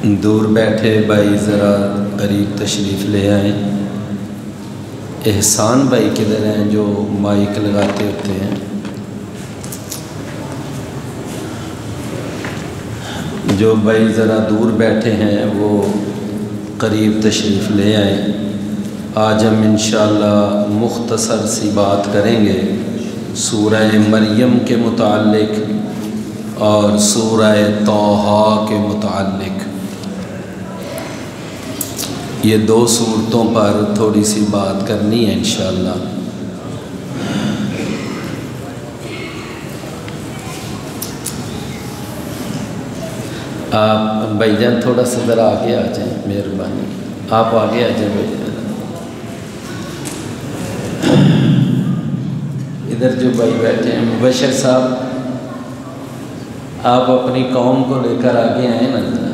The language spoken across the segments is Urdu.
دور بیٹھے بھائی ذرا قریب تشریف لے آئیں۔ احسان بھائی کدھر ہیں جو مائک لگاتے ہوتے ہیں؟ جو بھائی ذرا دور بیٹھے ہیں وہ قریب تشریف لے آئیں۔ آج ہم انشاءاللہ مختصر سی بات کریں گے سورہ مریم کے متعلق اور سورہ طٰہٰ کے متعلق۔ یہ دو صورتوں پر تھوڑی سی بات کرنی ہے انشاءاللہ۔ آپ بھائی جان تھوڑا سا ذرا آگے آ جائیں، مہربانی آپ آگے آ جائیں بھائی جان۔ ادھر جو بھائی بیٹھے ہیں مبشر صاحب، آپ اپنی قوم کو لے کر آگے آئیں نا ذرا،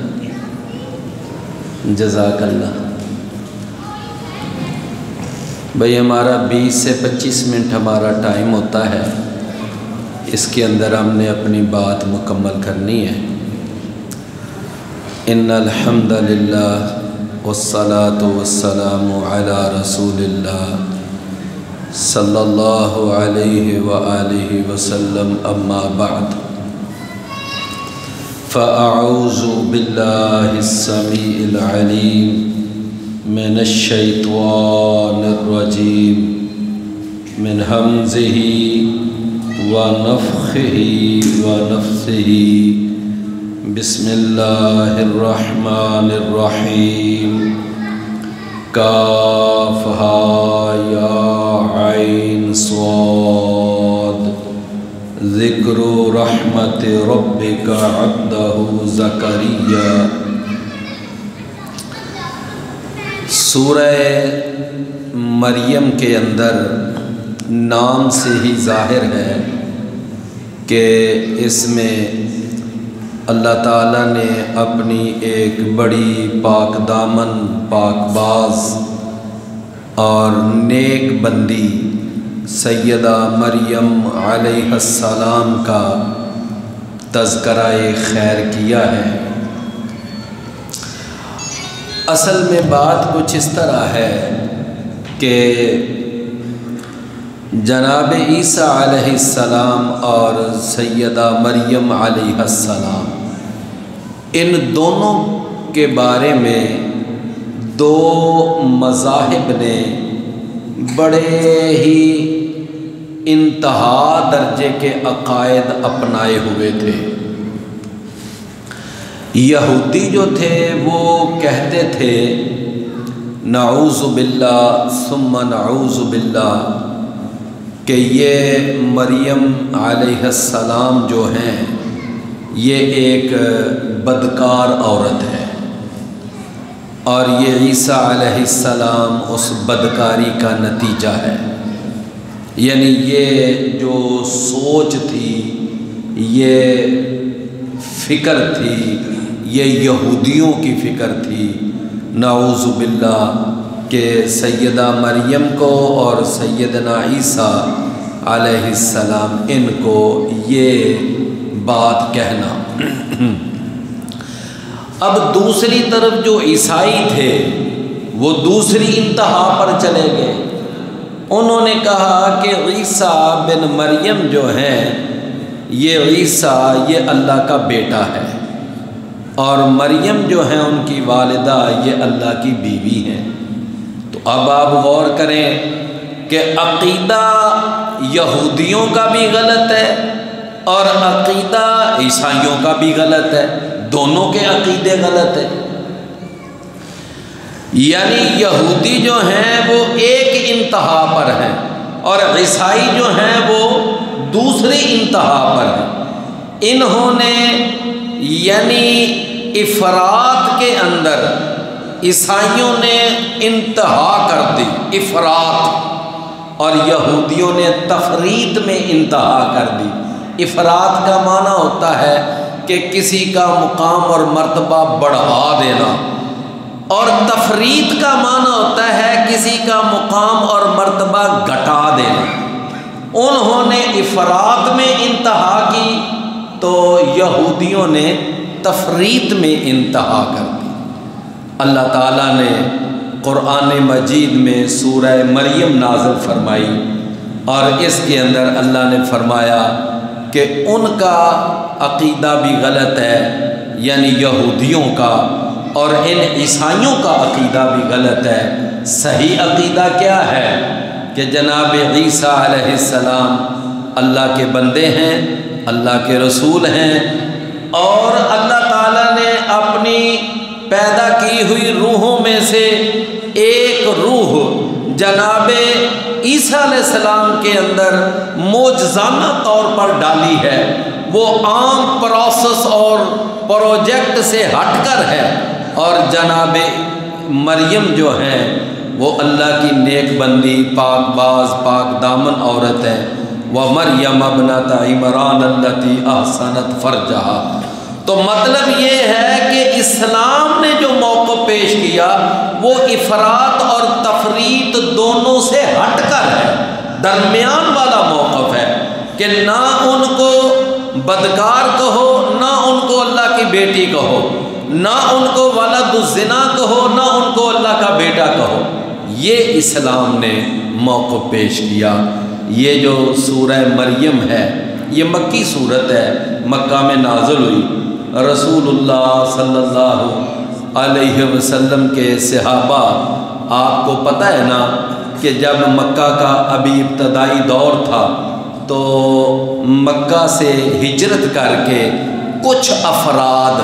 جزاک اللہ۔ بھائی ہمارا 20 سے 25 منٹ ہمارا ٹائم ہوتا ہے، اس کے اندر ہم نے اپنی بات مکمل کرنی ہے۔ ان الحمد للہ والصلاة والسلام علی رسول اللہ صلی اللہ علیہ وآلہ وسلم، اما بعد فاعوذ باللہ السمیع العلیم من الشیطان الرجیم من ہمزہ ونفخہ ونفثہ۔ بسم اللہ الرحمن الرحیم۔ کاف ہا یا عین صاد، ذکر رحمت ربک عبدہ زکریا۔ سورہ مریم کے اندر نام سے ہی ظاہر ہے کہ اس میں اللہ تعالیٰ نے اپنی ایک بڑی پاک دامن، پاک باز اور نیک بندی سیدہ مریم علیہ السلام کا تذکرہ خیر کیا ہے۔ اصل میں بات کچھ اس طرح ہے کہ جناب عیسیٰ علیہ السلام اور سیدہ مریم علیہ السلام، ان دونوں کے بارے میں دو مذاہب نے بڑے ہی انتہا درجے کے عقائد اپنائے ہوئے تھے۔ یہودی جو تھے وہ کہتے تھے نعوذ باللہ ثم نعوذ باللہ کہ یہ مریم علیہ السلام جو ہیں یہ ایک بدکار عورت ہے، اور یہ عیسیٰ علیہ السلام اس بدکاری کا نتیجہ ہے۔ یعنی یہ جو سوچ تھی، یہ فکر تھی، یہ یہودیوں کی فکر تھی نعوذ باللہ کہ سیدہ مریم کو اور سیدنا عیسیٰ علیہ السلام ان کو یہ بات کہنا۔ اب دوسری طرف جو عیسائی تھے وہ دوسری انتہا پر چلے گئے۔ انہوں نے کہا کہ عیسیٰ بن مریم جو ہیں یہ عیسیٰ یہ اللہ کا بیٹا ہے، اور مریم جو ہیں ان کی والدہ یہ اللہ کی بیوی ہیں۔ تو اب آپ غور کریں کہ عقیدہ یہودیوں کا بھی غلط ہے اور عقیدہ عیسائیوں کا بھی غلط ہے، دونوں کے عقیدے غلط ہیں۔ یعنی یہودی جو ہیں وہ ایک انتہا پر ہیں اور عیسائی جو ہیں وہ دوسری انتہا پر ہیں۔ انہوں نے یعنی افراط کے اندر عیسائیوں نے انتہا کر دی، افراط، اور یہودیوں نے تفریط میں انتہا کر دی۔ افراط کا معنی ہوتا ہے کہ کسی کا مقام اور مرتبہ بڑھا دینا، اور تفریط کا معنی ہوتا ہے کسی کا مقام اور مرتبہ گھٹا دینا۔ انہوں نے افراط میں انتہا کی تو یہودیوں نے تفریط میں انتہا کر دی۔ اللہ تعالیٰ نے قرآن مجید میں سورہ مریم نازل فرمائی، اور اس کے اندر اللہ نے فرمایا کہ ان کا عقیدہ بھی غلط ہے، یعنی یہودیوں کا، اور ان عیسائیوں کا عقیدہ بھی غلط ہے۔ صحیح عقیدہ کیا ہے کہ جناب عیسیٰ علیہ السلام اللہ کے بندے ہیں، اللہ کے رسول ہیں، اور اللہ تعالیٰ نے اپنی پیدا کی ہوئی روحوں میں سے ایک روح جناب عیسیٰ علیہ السلام کے اندر معجزانہ طور پر ڈالی ہے۔ وہ عام پروسیس اور پروجیکٹ سے ہٹ کر ہے، اور جناب مریم جو ہیں وہ اللہ کی نیک بندی، پاک باز، پاک دامن عورت ہے۔ وَمَرْيَمَ ابْنَتَ عِمْرَانَ الَّتِي أَحْصَنَتْ فَرْجَهَا۔ تو مطلب یہ ہے کہ اسلام نے جو موقف پیش کیا وہ افراط اور تفریط دونوں سے ہٹ کر ہے، درمیان والا موقف ہے کہ نہ ان کو بدکار کہو، نہ ان کو اللہ کی بیٹی کہو، نہ ان کو ولد الزنا کہو، نہ ان کو اللہ کا بیٹا کہو۔ یہ اسلام نے موقف پیش کیا۔ یہ جو سورہ مریم ہے یہ مکی صورت ہے، مکہ میں نازل ہوئی۔ رسول اللہ صلی اللہ علیہ وسلم کے صحابہ، آپ کو پتہ ہے نا کہ جب مکہ کا ابھی ابتدائی دور تھا تو مکہ سے ہجرت کر کے کچھ افراد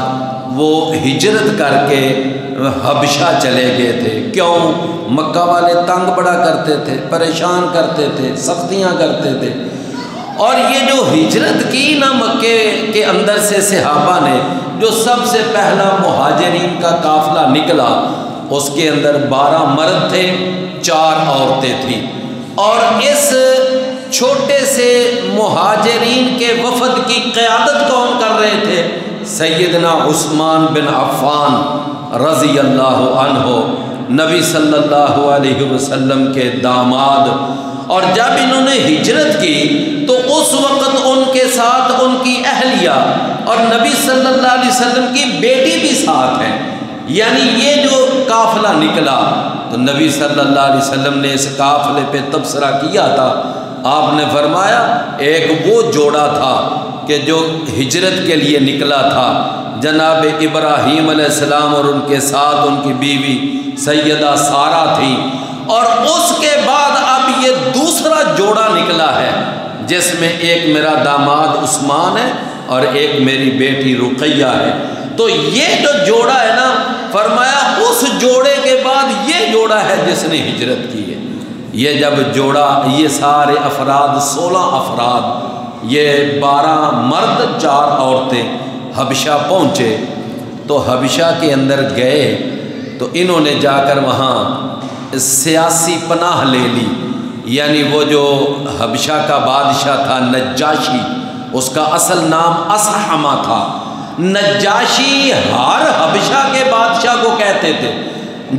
وہ ہجرت کر کے حبشہ چلے گئے تھے۔ کیوں؟ مکہ والے تنگ بڑا کرتے تھے، پریشان کرتے تھے، سختیاں کرتے تھے، اور یہ جو ہجرت کی نا مکے کے اندر سے صحابہ نے، جو سب سے پہلا مہاجرین کا قافلہ نکلا، اس کے اندر 12 مرد تھے، 4 عورتیں تھیں، اور اس چھوٹے سے مہاجرین کے وفد کی قیادت کون کر رہے تھے؟ سیدنا عثمان بن عفان رضی اللہ عنہ، نبی صلی اللہ علیہ وسلم کے داماد۔ اور جب انہوں نے ہجرت کی تو اس وقت ان کے ساتھ ان کی اہلیہ اور نبی صلی اللہ علیہ وسلم کی بیٹی بھی ساتھ ہیں، یعنی یہ جو قافلہ نکلا تو نبی صلی اللہ علیہ وسلم نے اس قافلے پہ تبصرہ کیا تھا۔ آپ نے فرمایا ایک وہ جوڑا تھا کہ جو ہجرت کے لیے نکلا تھا، جناب ابراہیم علیہ السلام اور ان کے ساتھ ان کی بیوی سیدہ سارہ تھی، اور اس کے بعد اب یہ دوسرا جوڑا نکلا ہے جس میں ایک میرا داماد عثمان ہے اور ایک میری بیٹی رقیہ ہے۔ تو یہ جو جوڑا ہے نا، فرمایا اس جوڑے کے بعد یہ جوڑا ہے جس نے ہجرت کی ہے۔ یہ جب جوڑا، یہ سارے افراد 16 افراد، یہ 12 مرد 4 عورتیں حبشہ پہنچے، تو حبشہ کے اندر گئے تو انہوں نے جا کر وہاں سیاسی پناہ لے لی، یعنی وہ جو حبشہ کا بادشاہ تھا نجاشی، اس کا اصل نام اصحمہ تھا۔ نجاشی ہر حبشہ کے بادشاہ کو کہتے تھے،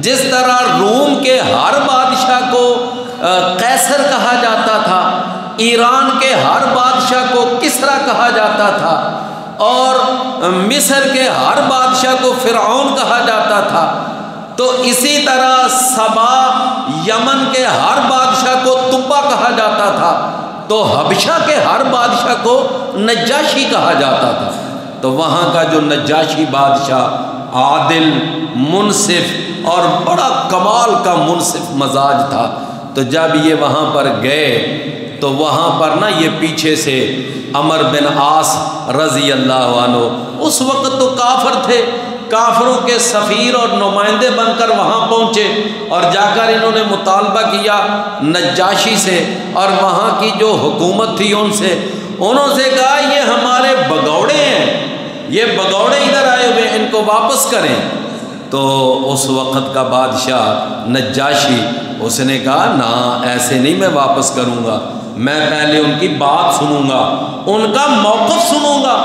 جس طرح روم کے ہر بادشاہ کو قیصر کہا جاتا تھا، ایران کے ہر بادشاہ کو کسریٰ کہا جاتا تھا، اور مصر کے ہر بادشاہ کو فرعون کہا جاتا تھا، تو اسی طرح سبا یمن کے ہر بادشاہ کو تبا کہا جاتا تھا، تو حبشہ کے ہر بادشاہ کو نجاشی کہا جاتا تھا۔ تو وہاں کا جو نجاشی بادشاہ عادل، منصف اور بڑا کمال کا منصف مزاج تھا، تو جب یہ وہاں پر گئے تو وہاں پر نا یہ پیچھے سے عمر بن عاص رضی اللہ عنہ، اس وقت تو کافر تھے، کافروں کے سفیر اور نمائندے بن کر وہاں پہنچے، اور جا کر انہوں نے مطالبہ کیا نجاشی سے اور وہاں کی جو حکومت تھی ان سے، انہوں سے کہا یہ ہمارے بگوڑے ہیں، یہ بگوڑے ادھر آئے ہوئے، ان کو واپس کریں۔ تو اس وقت کا بادشاہ نجاشی، اس نے کہا نا ایسے نہیں میں واپس کروں گا، میں پہلے ان کی بات سنوں گا، ان کا موقف سنوں گا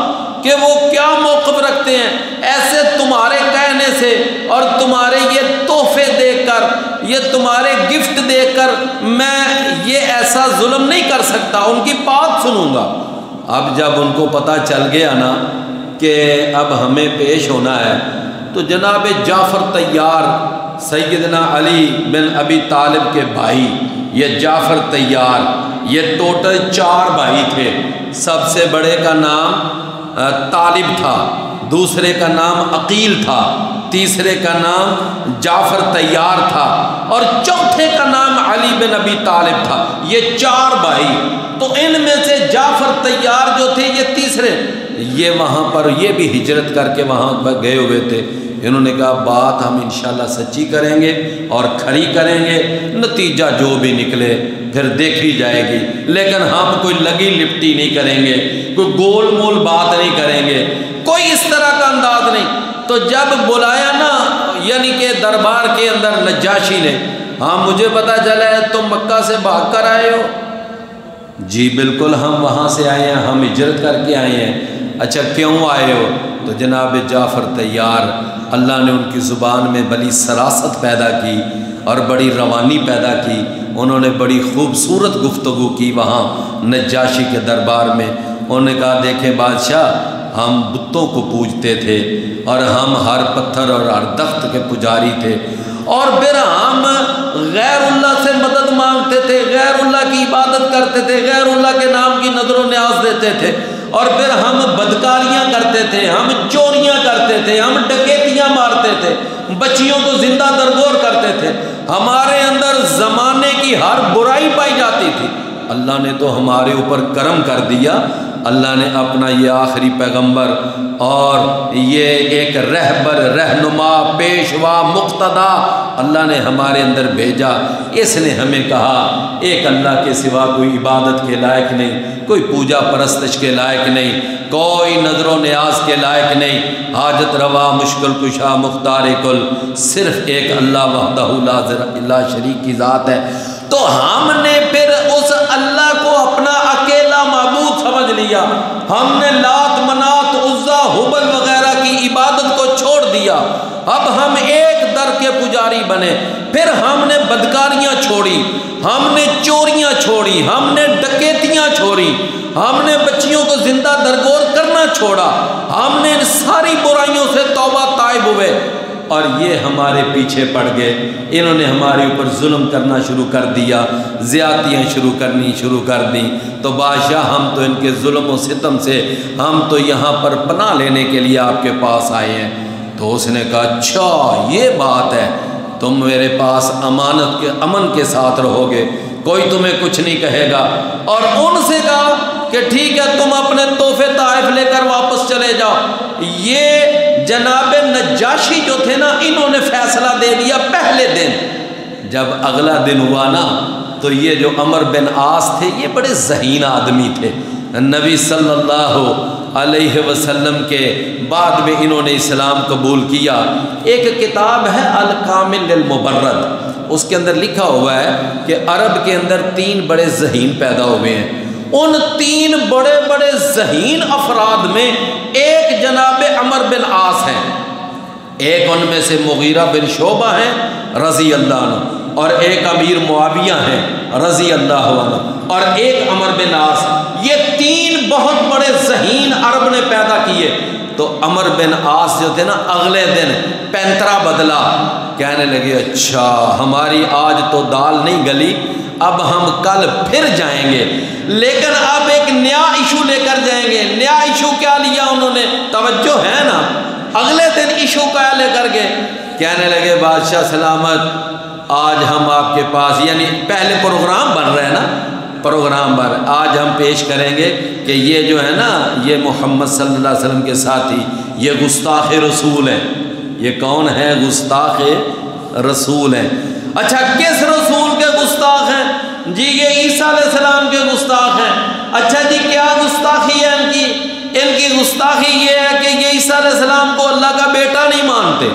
کہ وہ کیا موقف رکھتے ہیں۔ ایسے تمہارے کہنے سے اور تمہارے یہ تحفے دے کر، یہ تمہارے گفٹ دے کر میں یہ ایسا ظلم نہیں کر سکتا، ان کی بات سنوں گا۔ اب جب ان کو پتہ چل گیا نا کہ اب ہمیں پیش ہونا ہے، تو جناب جعفر طیار سیدنا علی بن ابی طالب کے بھائی، یہ جعفر طیار، یہ ٹوٹل 4 بھائی تھے۔ سب سے بڑے کا نام طالب تھا، دوسرے کا نام عقیل تھا، تیسرے کا نام جعفر طیار تھا، اور چوتھے کا نام علی بن ابی طالب تھا۔ یہ 4 بھائی، تو ان میں سے جعفر طیار جو تھے یہ تیسرے، یہ وہاں پر یہ بھی ہجرت کر کے وہاں گئے ہوئے تھے۔ انہوں نے کہا بات ہم انشاءاللہ سچی کریں گے اور کھری کریں گے، نتیجہ جو بھی نکلے پھر دیکھی جائے گی، لیکن ہم کوئی لگی لپٹی نہیں کریں گے، کوئی گول مول بات نہیں کریں گے، کوئی اس طرح کا انداز نہیں۔ تو جب بلایا نا، یعنی کہ دربار کے اندر نجاشی نے، ہاں مجھے پتا چلا ہے تم مکہ سے بھاگ کر آئے ہو۔ جی بالکل ہم وہاں سے آئے ہیں، ہم ہجرت کر کے آئے ہیں۔ اچھا کیوں آئے ہو؟ تو جناب جعفر طیار، اللہ نے ان کی زبان میں بڑی سراست پیدا کی اور بڑی روانی پیدا کی، انہوں نے بڑی خوبصورت گفتگو کی وہاں نجاشی کے دربار میں۔ انہوں نے کہا دیکھیں بادشاہ، ہم بتوں کو پوجتے تھے اور ہم ہر پتھر اور ہر درخت کے پجاری تھے، اور پھر ہم غیر اللہ سے مدد مانگتے تھے، غیر اللہ کی عبادت کرتے تھے، غیر اللہ کے نام کی نظر و نیاز دیتے تھے، اور پھر ہم بدکاریاں کرتے تھے، ہم چوریاں کرتے تھے، ہم ڈکیتیاں مارتے تھے، بچیوں کو زندہ درگور کرتے تھے، ہمارے اندر زمانے کی ہر برائی پائی جاتی تھی۔ اللہ نے تو ہمارے اوپر کرم کر دیا، اللہ نے اپنا یہ آخری پیغمبر اور یہ ایک رہبر، رہنما، پیشوا، مقتدا اللہ نے ہمارے اندر بھیجا۔ اس نے ہمیں کہا ایک اللہ کے سوا کوئی عبادت کے لائق نہیں، کوئی پوجا پرستش کے لائق نہیں، کوئی نظر و نیاز کے لائق نہیں، حاجت روا مشکل کشا مختار کل، صرف ایک اللہ وحدہ لا شریک کی ذات ہے۔ تو ہم نے پھر اس اللہ کو اپنا اکیلا معبود سمجھ لیا، ہم نے لات منات عزا ہبل وغیرہ کی عبادت کو چھوڑ دیا، اب ہم ایک در کے پجاری بنے۔ پھر ہم نے بدکاریاں چھوڑی، ہم نے چوریاں چھوڑی، ہم نے ڈکیتیاں چھوڑی، ہم نے بچیوں کو زندہ درگور کرنا چھوڑا، ہم نے ان ساری برائیوں سے توبہ تائب ہوئے، اور یہ ہمارے پیچھے پڑ گئے، انہوں نے ہمارے اوپر ظلم کرنا شروع کر دیا، زیادتیاں شروع کر دیں۔ تو بادشاہ ہم تو ان کے ظلم و ستم سے ہم تو یہاں پر پناہ لینے کے لیے آپ کے پاس آئے ہیں۔ تو اس نے کہا اچھا یہ بات ہے، تم میرے پاس امانت کے امن کے ساتھ رہو گے، کوئی تمہیں کچھ نہیں کہے گا۔ اور ان سے کہا کہ ٹھیک ہے تم اپنے تحفے طائف لے کر واپس چلے جاؤ۔ یہ جناب نجاشی جو تھے نا، انہوں نے فیصلہ دے دیا پہلے دن۔ جب اگلا دن ہوا نا، تو یہ جو عمر بن عاص تھے یہ بڑے ذہین آدمی تھے، نبی صلی اللہ علیہ وسلم کے بعد میں انہوں نے اسلام قبول کیا۔ ایک کتاب ہے الکامل للمبرد، اس کے اندر لکھا ہوا ہے کہ عرب کے اندر 3 بڑے ذہین پیدا ہوئے ہیں، ان 3 بڑے بڑے ذہین افراد میں ایک جناب عمر بن عاص ہیں، ایک ان میں سے مغیرہ بن شعبہ ہیں رضی اللہ عنہ، اور ایک امیر معاویہ ہیں رضی اللہ عنہ، اور ایک عمر بن عاص۔ یہ 3 بہت بڑے ذہین عرب نے پیدا کیے۔ تو عمر بن عاص جو تھے نا، اگلے دن پینترا بدلا، کہنے لگے اچھا ہماری آج تو دال نہیں گلی، اب ہم کل پھر جائیں گے، لیکن اب ایک نیا ایشو لے کر جائیں گے۔ نیا ایشو کیا لیا انہوں نے؟ توجہ ہے نا، اگلے دن ایشو کیا لے کر گئے؟ کہنے لگے بادشاہ سلامت، آج ہم آپ کے پاس، یعنی پہلے پروگرام بن رہے ہیں نا، پروگرام بن، آج ہم پیش کریں گے کہ یہ جو ہے نا، یہ محمد صلی اللہ علیہ وسلم کے ساتھی، یہ گستاخ رسول ہیں۔ یہ کون ہے؟ گستاخ رسول ہیں۔ اچھا کس رسول کے گستاخ ہیں؟ جی یہ عیسیٰ علیہ السلام کے گستاخ ہیں۔ اچھا جی کیا گستاخی ہے ان کی؟ ان کی گستاخی یہ ہے کہ یہ عیسیٰ علیہ السلام کو اللہ کا بیٹا نہیں مانتے،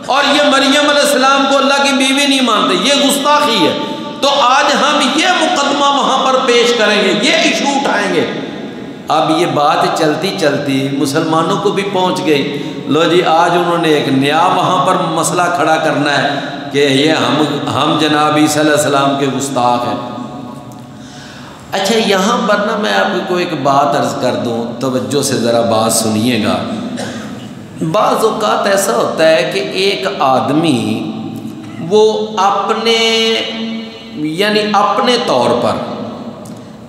اور یہ مریم علیہ السلام کو اللہ کی بیوی نہیں مانتے، یہ گستاخی ہے۔ تو آج ہم یہ مقدمہ وہاں پر پیش کریں گے، یہ ایشو اٹھائیں گے۔ اب یہ بات چلتی چلتی مسلمانوں کو بھی پہنچ گئی، لو جی آج انہوں نے ایک نیا وہاں پر مسئلہ کھڑا کرنا ہے کہ یہ ہم جناب عیسیٰ علیہ السلام کے گستاخ ہیں۔ اچھا یہاں پر نا میں آپ کو ایک بات عرض کر دوں، توجہ سے ذرا بات سنیے گا۔ بعض اوقات ایسا ہوتا ہے کہ ایک آدمی وہ اپنے طور پر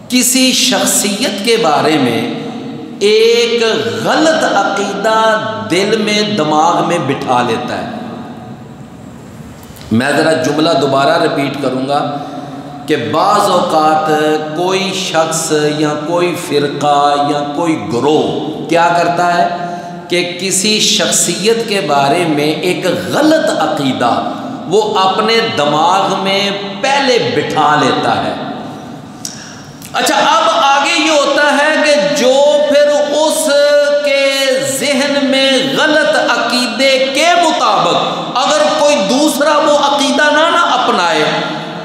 کسی شخصیت کے بارے میں ایک غلط عقیدہ دل میں دماغ میں بٹھا لیتا ہے۔ میں ذرا جملہ دوبارہ رپیٹ کروں گا کہ بعض اوقات کوئی شخص یا کوئی فرقہ یا کوئی گروہ کیا کرتا ہے کہ کسی شخصیت کے بارے میں ایک غلط عقیدہ وہ اپنے دماغ میں پہلے بٹھا لیتا ہے۔ اچھا، اب آگے یہ ہوتا ہے کہ جو پھر اس کے ذہن میں غلط عقیدے کے مطابق اگر کوئی دوسرا وہ عقیدہ نہ اپنائے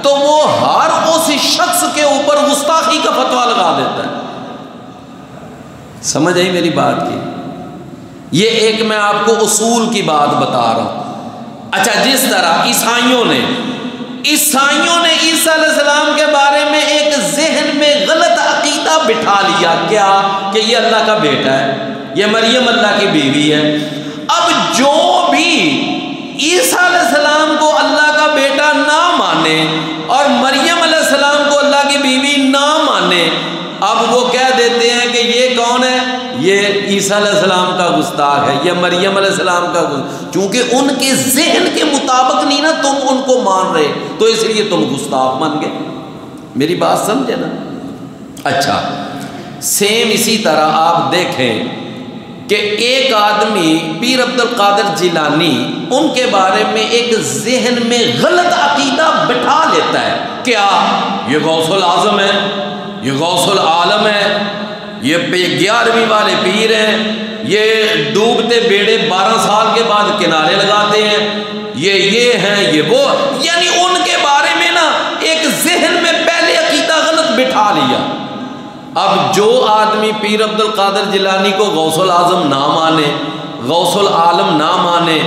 تو وہ ہر اس شخص کے اوپر گستاخی کا فتویٰ لگا دیتا ہے۔ سمجھ آئی میری بات کی؟ یہ ایک میں آپ کو اصول کی بات بتا رہا ہوں۔ اچھا، جس طرح عیسائیوں نے عیسیٰ علیہ السلام کے بارے میں ایک ذہن میں غلط عقیدہ بٹھا لیا، کیا کہ یہ اللہ کا بیٹا ہے، یہ مریم اللہ کی بیوی ہے۔ اب جو بھی عیسیٰ علیہ السلام کو اللہ کا بیٹا نہ مانے اور مریم علیہ السلام کو اللہ کی بیوی نہ مانے، اب وہ کہہ دیتے ہیں کہ یہ کون ہے؟ یہ عیسیٰ علیہ السلام کا گستاخ ہے، یہ مریم علیہ السلام کا گستاخ، چونکہ ان کے ذہن کے مطابق نہیں نا تم ان کو مان رہے، تو اس لیے تم گستاخ بن گئے۔ میری بات سمجھے نا؟ اچھا، سیم اسی طرح آپ دیکھیں کہ ایک آدمی پیر عبد القادر جیلانی، ان کے بارے میں ایک ذہن میں غلط عقیدہ بٹھا لیتا ہے، کیا یہ غوث العظم ہے، یہ غوث العالم ہے، یہ 11ویں والے پیر ہیں، یہ ڈوبتے بیڑے 12 سال کے بعد کنارے لگاتے ہیں، یہ ہیں، یہ وہ، یعنی ان کے بارے میں نا ایک ذہن میں پہلے عقیدہ غلط بٹھا لیا۔ اب جو آدمی پیر عبد القادر جیلانی کو غوث العظم نہ مانے، غوث العالم نہ مانے،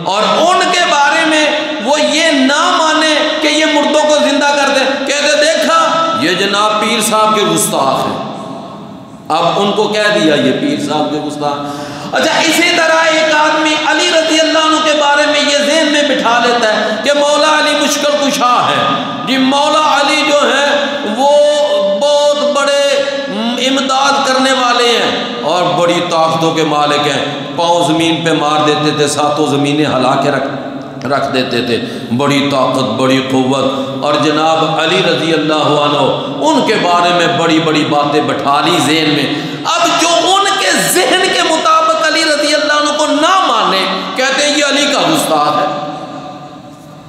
اور ان کے بارے میں وہ یہ نہ مانے کہ یہ مردوں کو زندہ کر دے، کہتے دیکھا یہ جناب پیر صاحب کے گستاخ ہیں، اب ان کو کہہ دیا یہ پیر صاحب کے گستاخ۔ اچھا، اسی طرح ایک آدمی علی رضی اللہ عنہ کے بارے میں یہ ذہن میں بٹھا لیتا ہے کہ مولا علی مشکل کشا ہے، جی مولا علی جو ہے وہ بہت بڑے امداد کرنے والے ہیں اور بڑی طاقتوں کے مالک ہیں، پاؤں زمین پہ مار دیتے تھے، ساتوں زمینیں ہلا کے رکھ دیتے تھے، بڑی طاقت، بڑی قوت، اور جناب علی رضی اللہ عنہ ان کے بارے میں بڑی بڑی باتیں بٹھا لی ذہن میں۔ اب جو ان کے ذہن کے مطابق علی رضی اللہ عنہ کو نہ مانے، کہتے ہیں یہ علی کا گستاخ ہے۔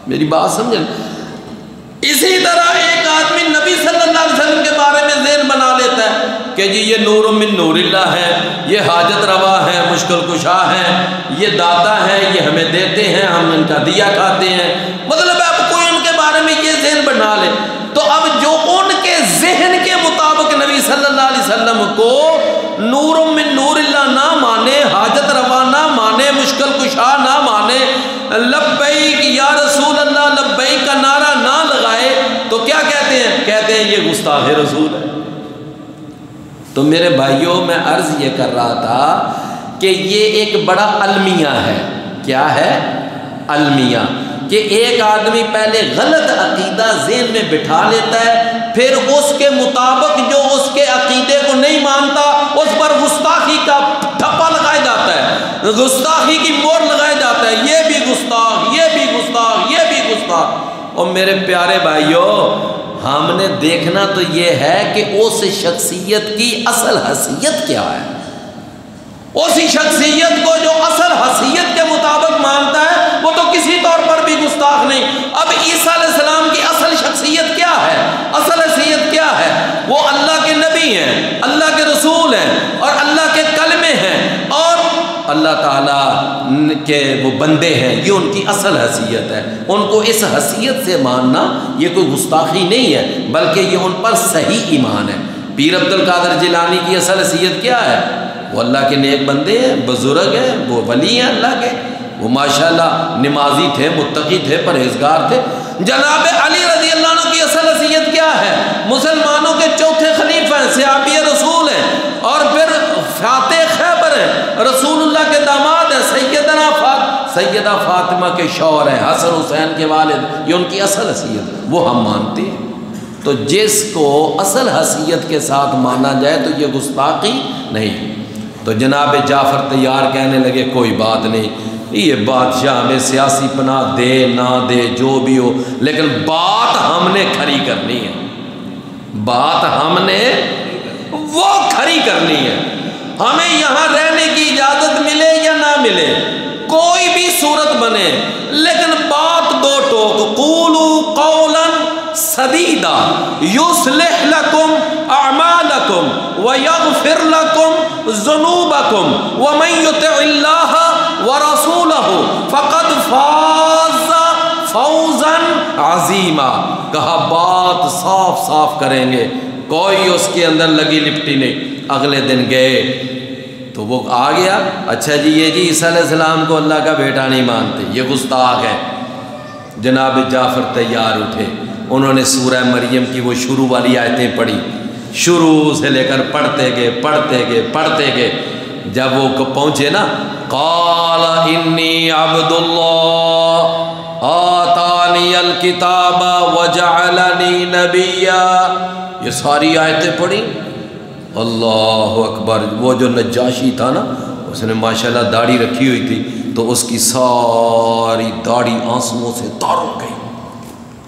میری بات سمجھیں؟ اسی طرح ایک آدمی نبی صلی اللہ علیہ وسلم کے بارے میں ذہن بنا لیتا ہے کہ جی یہ نور من نور اللہ ہے، یہ حاجت روا ہے، مشکل کشا ہے، یہ داتا ہے، یہ ہمیں دیتے ہیں، ہم ان کا دیا کھاتے ہیں، مطلب اب کوئی ان کے بارے میں یہ ذہن بنا لے، تو اب جو ان کے ذہن کے مطابق نبی صلی اللہ علیہ وسلم کو نور من نور اللہ نہ مانے، حاجت روا نہ مانے، مشکل کشا نہ مانے، لبیک یا رسول اللہ لبیک کا نعرہ نہ لگائے، تو کیا کہتے ہیں؟ کہتے ہیں یہ گستاخ رسول ہے۔ تو میرے بھائیوں، میں عرض یہ کر رہا تھا کہ یہ ایک بڑا المیہ ہے۔ کیا ہے؟ المیہ، کہ ایک آدمی پہلے غلط عقیدہ ذہن میں بٹھا لیتا ہے، پھر اس کے مطابق جو اس کے عقیدے کو نہیں مانتا اس پر گستاخی کا ٹھپا لگایا جاتا ہے، گستاخی کی مور لگایا جاتا ہے، یہ بھی گستاخ، یہ بھی گستاخ، یہ بھی گستاخ۔ اور میرے پیارے بھائیوں، ہم نے دیکھنا تو یہ ہے کہ اس شخصیت کی اصل حیثیت کیا ہے۔ اسی شخصیت کو جو اصل حیثیت کے مطابق مانتا ہے وہ تو کسی طور پر بھی گستاخ نہیں۔ اب عیسیٰ علیہ السلام کی اصل شخصیت کیا ہے؟ اصل حیثیت کیا ہے؟ وہ اللہ کے نبی ہیں، اللہ کے رسول ہیں، اور اللہ کے کلمے ہیں، اور اللہ تعالیٰ کے وہ بندے ہیں، یہ ان کی اصل حیثیت ہے۔ ان کو اس حیثیت سے ماننا یہ کوئی گستاخی نہیں ہے، بلکہ یہ ان پر صحیح ایمان ہے۔ پیر عبد القادر جیلانی کی اصل حیثیت کیا ہے؟ وہ اللہ کے نیک بندے ہیں، بزرگ ہیں، وہ ولی ہیں اللہ کے، وہ ماشاءاللہ نمازی تھے، متقی تھے، پرہیزگار تھے۔ جناب علی رضی اللہ عنہ کی اصل حیثیت کیا ہے؟ مسلمانوں کے چوتھے خلیفہ ہیں، صحابی رسول ہیں، اور پھر فاتح خیبر ہیں، رسول اللہ کے داماد ہیں، سیدہ فاطمہ کے شوہر ہیں، حسن حسین کے والد، یہ ان کی اصل حیثیت، وہ ہم مانتے ہیں۔ تو جس کو اصل حیثیت کے ساتھ مانا جائے تو یہ گستاخی نہیں۔ تو جناب جعفر طیار کہنے لگے کوئی بات نہیں، یہ بادشاہ ہمیں سیاسی پناہ دے نہ دے جو بھی ہو، لیکن بات ہم نے کھری کرنی ہے، بات ہم نے وہ کھری کرنی ہے۔ ہمیں یہاں رہنے کی اجازت ملے یا نہ ملے، کوئی بھی صورت بنے، لیکن بات دو ٹوک، قولوا قولا سدیدا یصلح لکم اعمالکم ویغفر لکم ذنوبکم ومن یطع اللہ ورسولہ فقد فاز فوزا عظیما۔ کہا بات صاف صاف کریں گے، کوئی اس کے اندر لگی لپٹی نہیں۔ اگلے دن گئے تو وہ آ گیا، اچھا جی یہ جی عیسیٰ علیہ السلام کو اللہ کا بیٹا نہیں مانتے، یہ گستاخ ہے۔ جناب جعفر تیار اٹھے، انہوں نے سورہ مریم کی وہ شروع والی آیتیں پڑھی، شروع سے لے کر پڑھتے گئے۔ جب وہ پہنچے نا، قال انی عبد اللہ آتانی الکتاب وجعلنی نبیا، یہ ساری آیتیں پڑھی۔ اللہ اکبر، وہ جو نجاشی تھا نا، اس نے ماشاءاللہ داڑھی رکھی ہوئی تھی، تو اس کی ساری داڑھی آنسوؤں سے تار ہو گئی،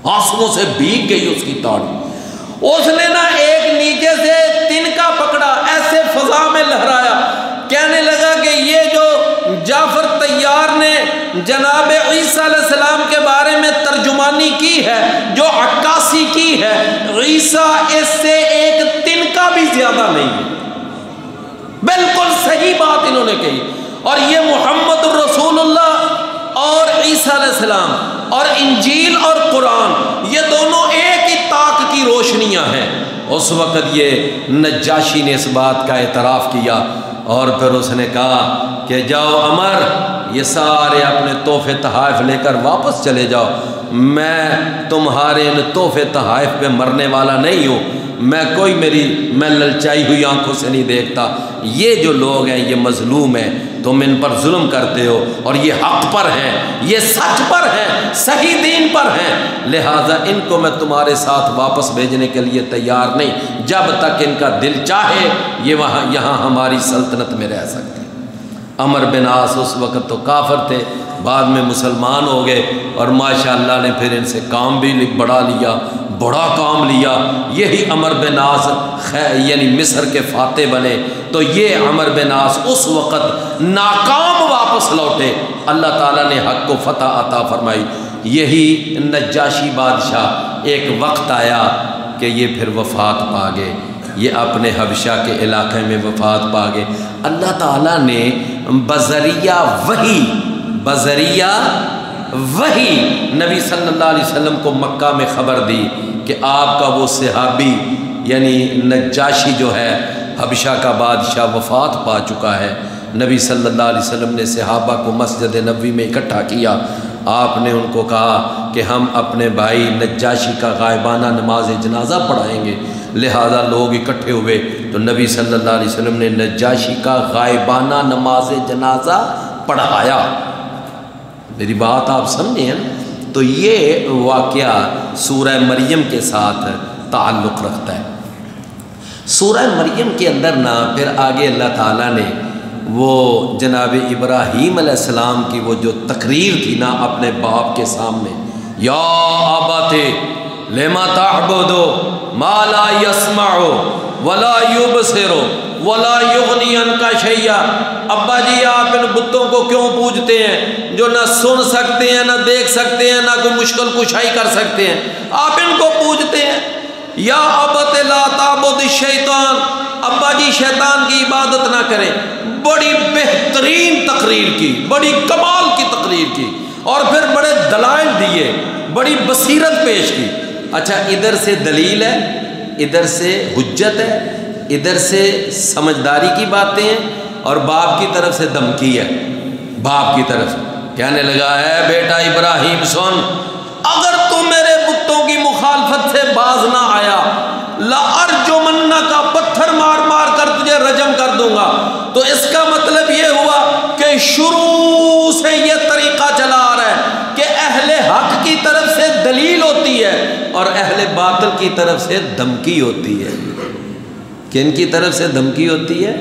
آنسوؤں سے بھیگ گئی اس کی داڑھی۔ اس نے نا ایک نیچے سے تنکا پکڑا، ایسے فضا میں لہرایا، کہنے لگا کہ یہ جو جعفر طیار نے جناب عیسیٰ علیہ السلام کے بارے میں ترجمانی کی ہے، جو عکاسی کی ہے، عیسیٰ اس سے ایک تنکا بھی زیادہ نہیں ہے۔ بالکل صحیح بات انہوں نے کہی۔ اور یہ محمد الرسول اللہ اور عیسیٰ علیہ السلام اور انجیل اور قرآن، یہ دونوں ایک ہی طاق کی روشنیاں ہیں۔ اس وقت یہ نجاشی نے اس بات کا اعتراف کیا، اور پھر اس نے کہا کہ جاؤ عمر، یہ سارے اپنے تحفے تحائف لے کر واپس چلے جاؤ، میں تمہارے ان تحفے تحائف پہ مرنے والا نہیں ہوں، میں للچائی ہوئی آنکھوں سے نہیں دیکھتا۔ یہ جو لوگ ہیں یہ مظلوم ہیں، تم ان پر ظلم کرتے ہو، اور یہ حق پر ہیں، یہ سچ پر ہیں، صحیح دین پر ہیں، لہٰذا ان کو میں تمہارے ساتھ واپس بھیجنے کے لیے تیار نہیں، جب تک ان کا دل چاہے یہ یہاں ہماری سلطنت میں رہ سکتے۔ عمر بن عاص اس وقت تو کافر تھے، بعد میں مسلمان ہو گئے، اور ماشاءاللہ نے پھر ان سے کام بھی بڑا کام لیا۔ یہی عمر بن عاص یعنی مصر کے فاتح بنے۔ تو یہ عمر بن عاص اس وقت ناکام واپس لوٹے، اللہ تعالیٰ نے حق کو فتح عطا فرمائی۔ یہی نجاشی بادشاہ ایک وقت آیا کہ یہ پھر وفات پا گئے، یہ اپنے حبشہ کے علاقے میں وفات پا گئے۔ اللہ تعالیٰ نے بذریعہ وحی نبی صلی اللہ علیہ وسلم کو مکہ میں خبر دی کہ آپ کا وہ صحابی یعنی نجاشی جو ہے حبشہ کا بادشاہ وفات پا چکا ہے۔ نبی صلی اللہ علیہ وسلم نے صحابہ کو مسجد نبوی میں اکٹھا کیا، آپ نے ان کو کہا کہ ہم اپنے بھائی نجاشی کا غائبانہ نماز جنازہ پڑھائیں گے، لہذا لوگ اکٹھے ہوئے تو نبی صلی اللہ علیہ وسلم نے نجاشی کا غائبانہ نماز جنازہ پڑھایا۔ میری بات آپ سمجھیں ہیں؟ تو یہ واقعہ سورہ مریم کے ساتھ تعلق رکھتا ہے۔ سورہ مریم کے اندر نا پھر آگے اللہ تعالیٰ نے وہ جناب ابراہیم علیہ السلام کی وہ جو تقریر تھی نا اپنے باپ کے سامنے، یا ابت لما تعبد ما لا يسمع ولا يبصر ولا یغنی عنک شیئا، ابا جی آپ ان بتوں کو کیوں پوجتے ہیں جو نہ سن سکتے ہیں، نہ دیکھ سکتے ہیں، نہ کوئی مشکل کشائی کر سکتے ہیں، آپ ان کو پوجتے ہیں۔ یا ابت لا تعبد الشیطان، ابا جی شیطان کی عبادت نہ کریں۔ بڑی بہترین تقریر کی، بڑی کمال کی تقریر کی، اور پھر بڑے دلائل دیے، بڑی بصیرت پیش کی۔ اچھا ادھر سے دلیل ہے، ادھر سے حجت ہے، ادھر سے سمجھداری کی باتیں ہیں، اور باپ کی طرف سے دھمکی ہے۔ باپ کی طرف کہنے لگا ہے بیٹا ابراہیم سن، اگر تو میرے بتوں کی مخالفت سے باز نہ آیا لَأَرْجُمَنَّكَ، پتھر مار مار کر تجھے رجم کر دوں گا۔ تو اس کا مطلب یہ ہوا کہ شروع سے یہ طریقہ دلیل ہوتی ہے اور اہل باطل کی طرف سے دھمکی ہوتی ہے۔ کن کی طرف سے دھمکی ہوتی ہے؟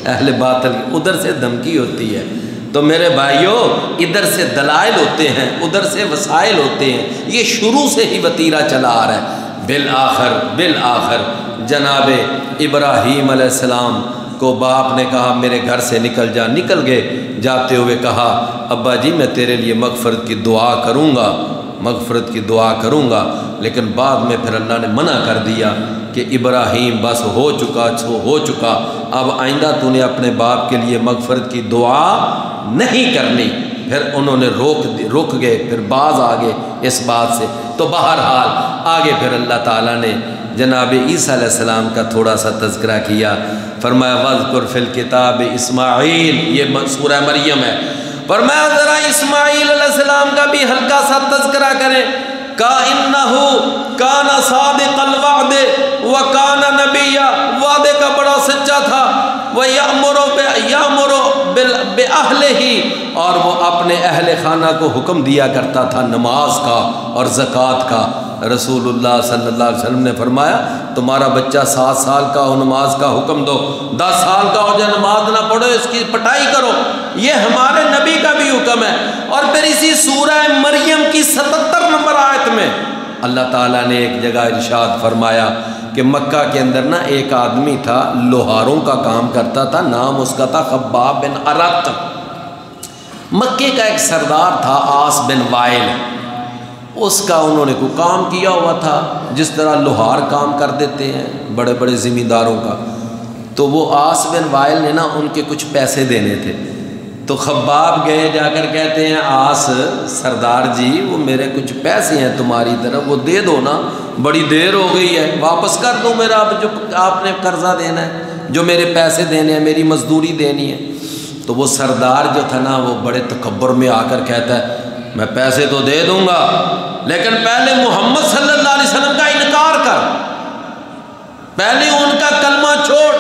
اہل باطل، ادھر سے دھمکی ہوتی ہے۔ تو میرے بھائیوں، ادھر سے دلائل ہوتے ہیں، ادھر سے وسائل ہوتے ہیں، یہ شروع سے ہی وتیرہ چلا آ رہا ہے۔ بالآخر جناب ابراہیم علیہ السلام کو باپ نے کہا میرے گھر سے نکل جا، نکل گئے، جاتے ہوئے کہا ابا جی میں تیرے لیے مغفرت کی دعا کروں گا، مغفرت کی دعا کروں گا، لیکن بعد میں پھر اللہ نے منع کر دیا کہ ابراہیم بس ہو چکا، اب آئندہ تو نے اپنے باپ کے لیے مغفرت کی دعا نہیں کرنی۔ پھر انہوں نے رک گئے، پھر باز آگے اس بات سے۔ تو بہرحال آگے پھر اللہ تعالیٰ نے جناب عیسیٰ علیہ السلام کا تھوڑا سا تذکرہ کیا، فرمایا وَاذْكُرْ فِي الْكِتَابِ اسماعیل، یہ سورہ مریم ہے، فرمایا ذرا اسماعیل علیہ السلام کا بھی ہلکا سا تذکرہ کریں، کَإِنَّهُ كَانَ صَادِقَ الْوَعْدِ وَكَانَ نَبِيًّا، وعدے کا بڑا سچا تھا، وَيَأْمُرُ بِأَهْلِهِ، اور وہ اپنے اہل خانہ کو حکم دیا کرتا تھا نماز کا اور زکوٰۃ کا۔ رسول اللہ صلی اللہ علیہ وسلم نے فرمایا تمہارا بچہ 7 سال کا ہو نماز کا حکم دو، 10 سال کا ہو جائے نماز نہ پڑھو، اس کی پٹائی کرو، یہ ہمارے نبی کا بھی حکم ہے۔ اور پھر اسی سورہ مریم کی 77 نمبر آیت میں اللہ تعالیٰ نے ایک جگہ ارشاد فرمایا کہ مکہ کے اندر نا ایک آدمی تھا، لوہاروں کا کام کرتا تھا، نام اس کا تھا خباب بن ارت۔ مکے کا ایک سردار تھا عاص بن وائل، اس کا انہوں نے کوئی کام کیا ہوا تھا، جس طرح لوہار کام کر دیتے ہیں بڑے بڑے زمینداروں کا، تو وہ عاص بن وائل نے نا ان کے کچھ پیسے دینے تھے۔ تو خباب گئے، جا کر کہتے ہیں عاص سردار جی وہ میرے کچھ پیسے ہیں تمہاری طرف، وہ دے دو نا، بڑی دیر ہو گئی ہے، واپس کر دو میرا جو آپ نے قرضہ دینا ہے، جو میرے پیسے دینے ہیں، میری مزدوری دینی ہے۔ تو وہ سردار جو تھا نا وہ بڑے تکبر میں آ کر کہتا ہے میں پیسے تو دے دوں گا لیکن پہلے محمد صلی اللہ علیہ وسلم کا انکار کر، پہلے ان کا کلمہ چھوڑ،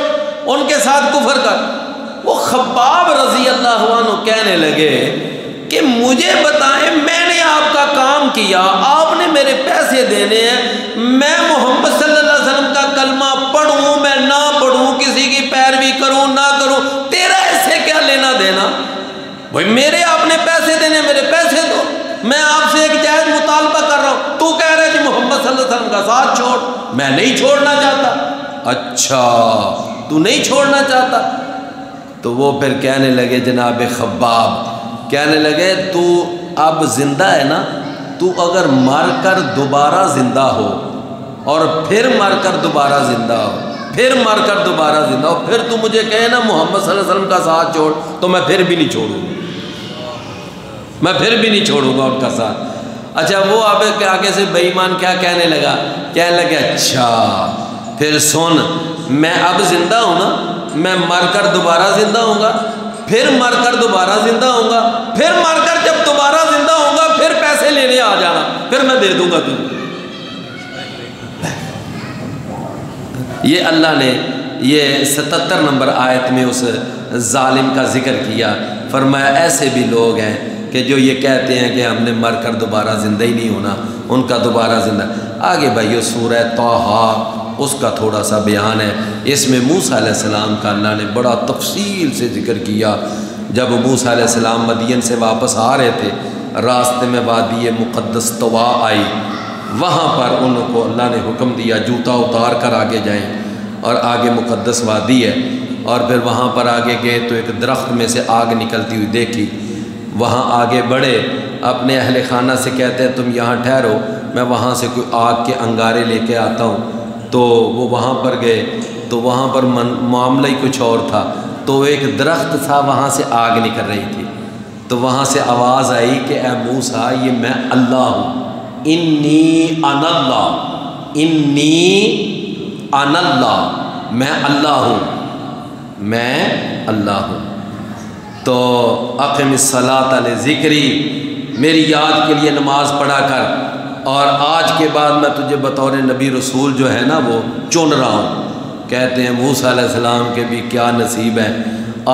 ان کے ساتھ کفر کر۔ وہ خباب رضی اللہ عنہ کہنے لگے کہ مجھے بتائیں میں نے آپ کا کام کیا، آپ نے میرے پیسے دینے ہیں، میں محمد صلی اللہ علیہ وسلم کا کلمہ پڑھوں میں نہ پڑھوں، کسی کی پیروی کروں نہ کروں، تیرا اس سے کیا لینا دینا؟ بھائی میرے آپ نے پیسے دینے، میرے پیسے دو، میں آپ سے ایک جائز مطالبہ کر رہا ہوں، تو کہہ رہے کہ محمد صلی اللہ علیہ وسلم کا ساتھ چھوڑ، میں نہیں چھوڑنا چاہتا۔ اچھا تو نہیں چھوڑنا چاہتا؟ تو وہ پھر کہنے لگے جناب خباب کہنے لگے تو اب زندہ ہے نا، تو اگر مر کر دوبارہ زندہ ہو اور پھر مر کر دوبارہ زندہ ہو، پھر مر کر دوبارہ زندہ ہو، پھر تو مجھے کہے نا محمد صلی اللہ علیہ وسلم کا ساتھ چھوڑ، تو میں پھر بھی نہیں چھوڑوں گا، میں پھر بھی نہیں چھوڑوں گا ان کا ساتھ۔ اچھا وہ اب آگے سے بے ایمان کیا کہنے لگا، کہنے لگے اچھا پھر سن، میں اب زندہ ہوں نا، میں مر کر دوبارہ زندہ ہوں گا، پھر مر کر دوبارہ زندہ ہوں گا، پھر مر کر جب دوبارہ زندہ ہوں گا پھر پیسے لینے آ جانا، پھر میں دے دوں گا تمہیں۔ یہ اللہ نے یہ 77 نمبر آیت میں اس ظالم کا ذکر کیا، فرمایا ایسے بھی لوگ ہیں کہ جو یہ کہتے ہیں کہ ہم نے مر کر دوبارہ زندہ ہی نہیں ہونا، ان کا دوبارہ زندہ۔ آگے بھائیو سورہ طٰہٰ اس کا تھوڑا سا بیان ہے، اس میں موسیٰ علیہ السلام کا اللہ نے بڑا تفصیل سے ذکر کیا۔ جب موسیٰ علیہ السلام مدین سے واپس آ رہے تھے، راستے میں وادی مقدس طوا آئی، وہاں پر ان کو اللہ نے حکم دیا جوتا اتار کر آگے جائیں، اور آگے مقدس وادی ہے، اور پھر وہاں پر آگے گئے تو ایک درخت میں سے آگ نکلتی ہوئی دیکھی، وہاں آگے بڑھے، اپنے اہل خانہ سے کہتے ہیں تم یہاں ٹھہرو، میں وہاں سے کوئی آگ کے انگارے لے کے آتا ہوں۔ تو وہ وہاں پر گئے تو وہاں پر معاملہ ہی کچھ اور تھا، تو ایک درخت تھا وہاں سے آگ نکل رہی تھی، تو وہاں سے آواز آئی کہ اے موسیٰ یہ میں اللہ ہوں، انی انا اللہ، انی انا اللہ، میں اللہ ہوں، میں اللہ ہوں۔ تو اقم الصلاۃ لذکری، میری یاد کے لیے نماز پڑھا کر، اور آج کے بعد میں تجھے بطور نبی رسول جو ہے نا وہ چن رہا ہوں۔ کہتے ہیں موسیٰ علیہ السلام کے بھی کیا نصیب ہے،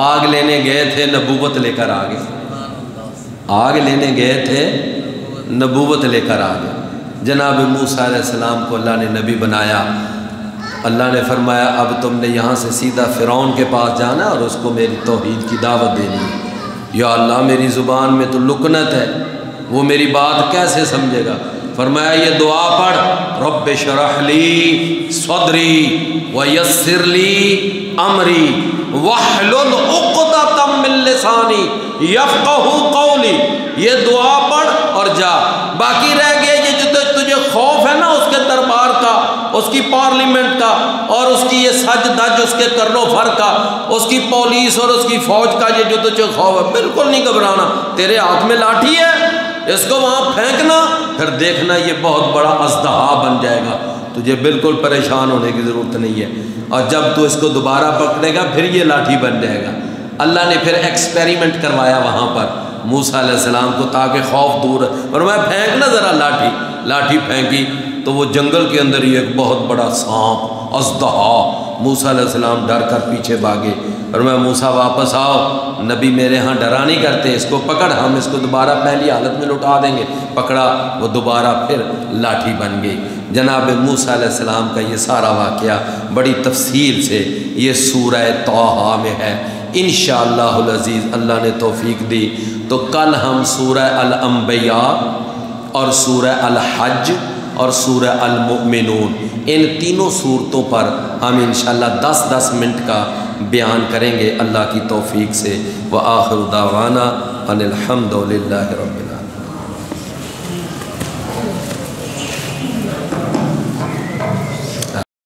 آگ لینے گئے تھے نبوت لے کر آگے، آگ لینے گئے تھے نبوت لے کر آگے، جناب موسیٰ علیہ السلام کو اللہ نے نبی بنایا۔ اللہ نے فرمایا اب تم نے یہاں سے سیدھا فرعون کے پاس جانا اور اس کو میری توحید کی دعوت دینی ہے۔ یا اللہ میری زبان میں تو لکنت ہے، وہ میری بات کیسے سمجھے گا؟ فرمایا یہ دعا پڑھ، رب اشرح لی صدری ویسر لی امری واحلل عقدۃ من لسانی یفقہوا قولی۔ یہ دعا پڑھ اور جا۔ باقی رہ گیا یہ جو تجھے خوف ہے نا اس کے دربار کا، اس کی پارلیمنٹ کا، اور اس کی یہ سج دج اس کے کرن و فر کا، اس کی پولیس اور اس کی فوج کا، یہ جو تجھے خوف ہے بالکل نہیں گھبرانا۔ تیرے ہاتھ میں لاٹھی ہے، اس کو وہاں پھینکنا، پھر دیکھنا یہ بہت بڑا اژدہا بن جائے گا، تجھے بالکل پریشان ہونے کی ضرورت نہیں ہے۔ اور جب تو اس کو دوبارہ پکڑے گا پھر یہ لاٹھی بن جائے گا۔ اللہ نے پھر ایکسپیریمنٹ کروایا وہاں پر موسیٰ علیہ السلام کو تاکہ خوف دور ہے، فرمایا پھینکنا ذرا لاٹھی۔ لاٹھی پھینکی تو وہ جنگل کے اندر ہی ایک بہت بڑا سانپ اژدہا، موسیٰ علیہ السلام ڈر کر پیچھے بھاگے۔ فرمایا موسیٰ واپس آؤ، نبی میرے ہاں ڈرا نہیں کرتے، اس کو پکڑ، ہم اس کو دوبارہ پہلی حالت میں لوٹا دیں گے۔ پکڑا، وہ دوبارہ پھر لاٹھی بن گئی۔ جناب موسیٰ علیہ السلام کا یہ سارا واقعہ بڑی تفصیل سے یہ سورہ طٰہٰ میں ہے۔ انشاءاللہ العزیز اللہ نے توفیق دی تو کل ہم سورہ الانبیاء اور سورہ الحج اور سورہ المؤمنون ان تینوں صورتوں پر ہم انشاءاللہ 10 منٹ کا بیان کریں گے اللہ کی توفیق سے۔ وآخر دعوانا ان الحمد للہ رب